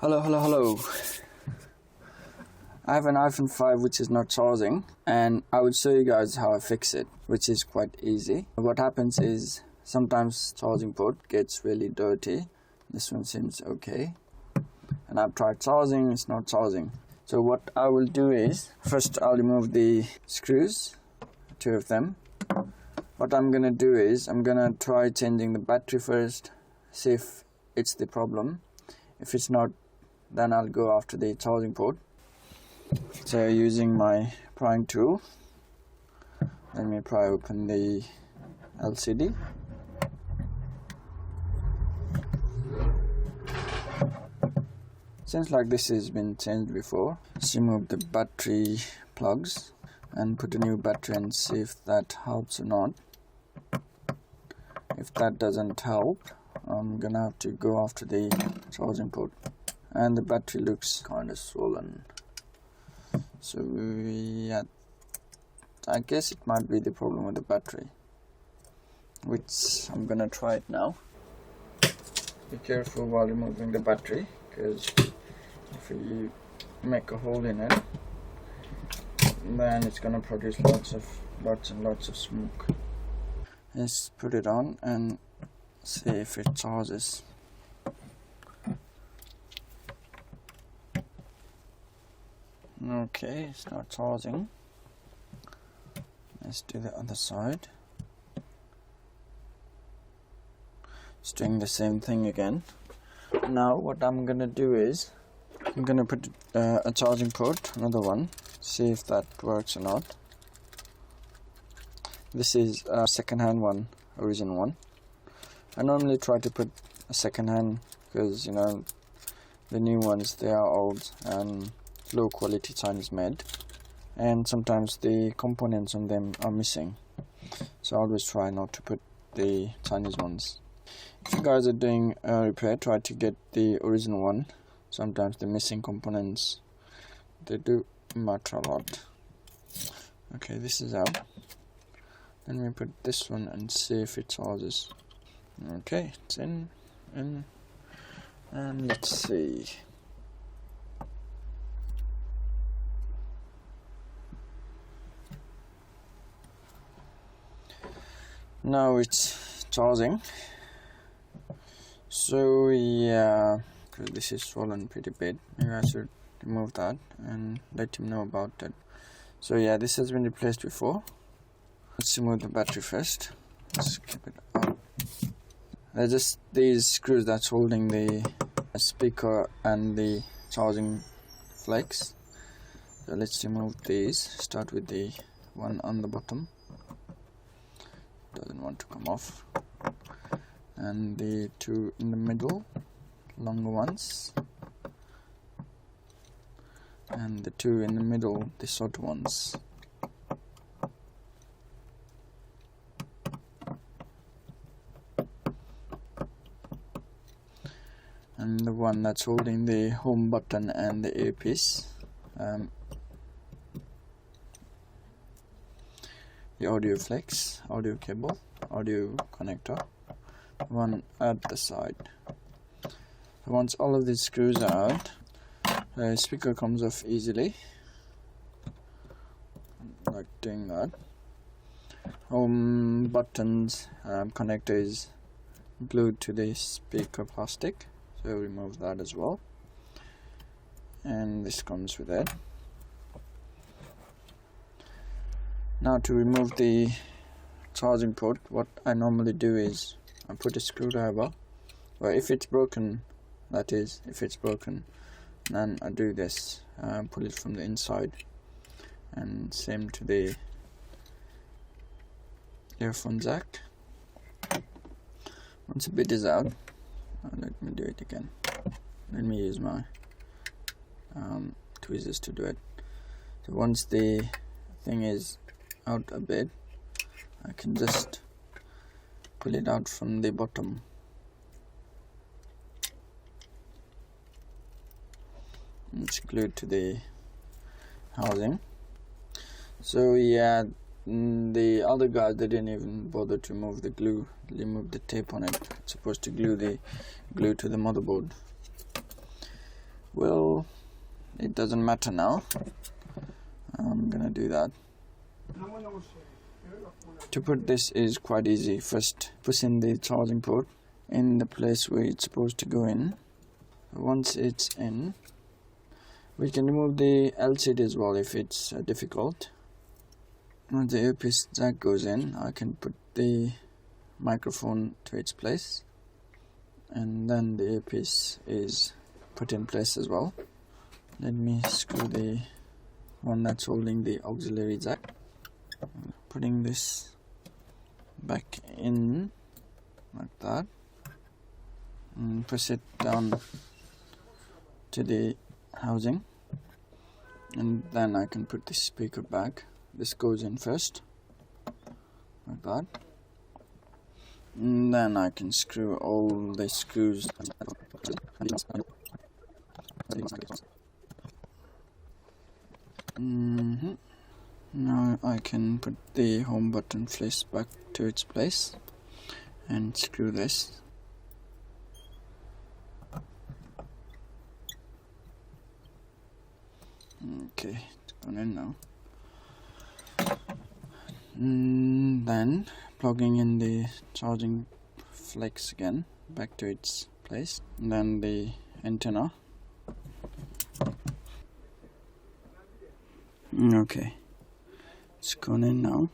Hello. I have an iPhone 5 which is not charging, and I will show you guys how I fix it, which is quite easy. What happens is sometimes charging port gets really dirty. This one seems okay, and I've tried charging, it's not charging. So what I will do is, first I'll remove the screws, 2 of them. What I'm gonna do is, I'm gonna try changing the battery first, see if it's the problem. If it's not, then I'll go after the charging port. So using my prying tool, let me pry open the LCD. Seems like this has been changed before. Let's remove the battery plugs and put a new battery and see if that helps or not. If that doesn't help, I'm gonna have to go after the charging port. And the battery looks kind of swollen. So yeah, I guess it might be the problem with the battery, which I'm gonna try it now. Be careful while removing the battery, because if you make a hole in it, then it's gonna produce lots and lots of smoke. Let's put it on and see if it charges. Okay, it's not charging. Let's do the other side. It's doing the same thing again. Now what I'm gonna do is, I'm gonna put a charging port, another one, see if that works or not. This is a second-hand one, original one. I normally try to put a second-hand because, you know, the new ones, they are old and low quality Chinese made, and sometimes the components on them are missing, so I always try not to put the Chinese ones. If you guys are doing a repair, try to get the original one. Sometimes the missing components, they do matter a lot. Okay, this is out. Let me put this one and see if it charges. Okay, it's in, and let's see. Now it's charging. So yeah, because this is swollen pretty bad, maybe I should remove that and let him know about that. So yeah, this has been replaced before. Let's remove the battery first. Let's keep it out. They're just these screws that's holding the speaker and the charging flex. So let's remove these. Start with the one on the bottom. Doesn't want to come off. And the 2 in the middle, longer ones, and the 2 in the middle, the short ones. And the one that's holding the home button and the earpiece, the audio flex, audio cable, audio connector, one at the side. Once all of these screws are out, the speaker comes off easily, like doing that. Home buttons connector is glued to the speaker plastic, so remove that as well, and this comes with it. Now to remove the charging port, what I normally do is I put a screwdriver, or if it's broken, that is, if it's broken, then I do this, pull it from the inside, and same to the earphone jack. Once a bit is out, let me do it again. Let me use my tweezers to do it. So once the thing is out a bit, I can just pull it out from the bottom. It's glued to the housing. So yeah, the other guys, they didn't even bother to remove the glue, remove the tape on it. It's supposed to glue to the motherboard. Well, it doesn't matter now. I'm gonna do that. To put this is quite easy. First, push in the charging port in the place where it's supposed to go in. Once it's in, we can remove the LCD as well if it's difficult. Once the earpiece jack goes in, I can put the microphone to its place, and then the earpiece is put in place as well. Let me screw the one that's holding the auxiliary jack. Putting this back in like that, and push it down to the housing, and then I can put the speaker back. This goes in first like that, and then I can screw all the screws. Now I can put the home button flips back to its place and screw this. Okay, it's gone in now. Then plugging in the charging flex again back to its place, and then the antenna. Okay, it's gone in now.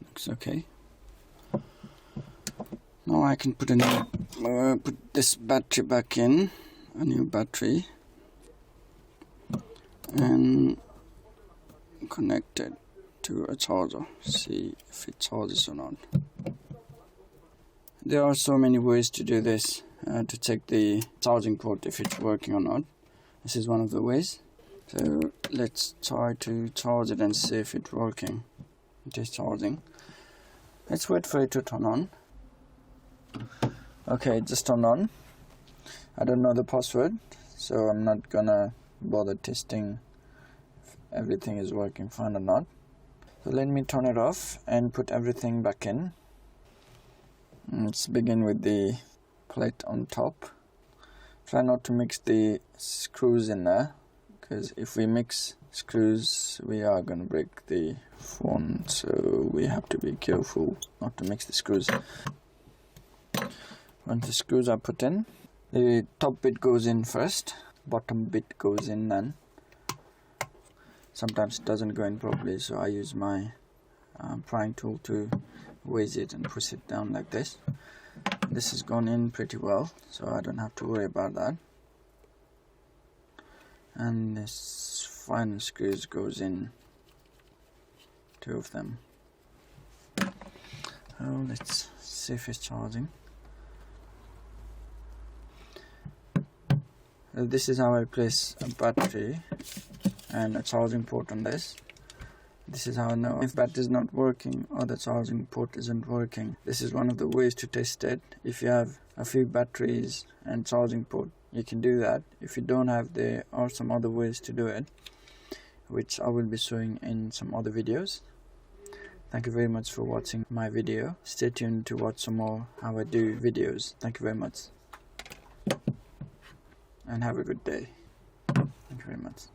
Looks okay. Now I can put this battery back in, a new battery, and connect it to a charger. See if it charges or not. There are so many ways to do this, to check the charging port if it's working or not. This is one of the ways. So let's try to charge it and see if it's working. It is charging. Let's wait for it to turn on. Okay, it just turned on. I don't know the password, so I'm not gonna bother testing if everything is working fine or not. So let me turn it off and put everything back in. Let's begin with the plate on top. Try not to mix the screws in there, because if we mix screws we are going to break the phone, so we have to be careful not to mix the screws. Once the screws are put in, the top bit goes in first, bottom bit goes in then. Sometimes it doesn't go in properly, so I use my prying tool to wedge it and push it down like this. This has gone in pretty well, so I don't have to worry about that. And this final screws goes in, 2 of them. Oh, let's see if it's charging. This is how I place a battery and a charging port on this. This is how I know if battery is not working or the charging port isn't working. This is one of the ways to test it. If you have a few batteries and charging port, you can do that. If you don't have, there are some other ways to do it, which I will be showing in some other videos. Thank you very much for watching my video. Stay tuned to watch some more how I do videos. Thank you very much, and have a good day. Thank you very much.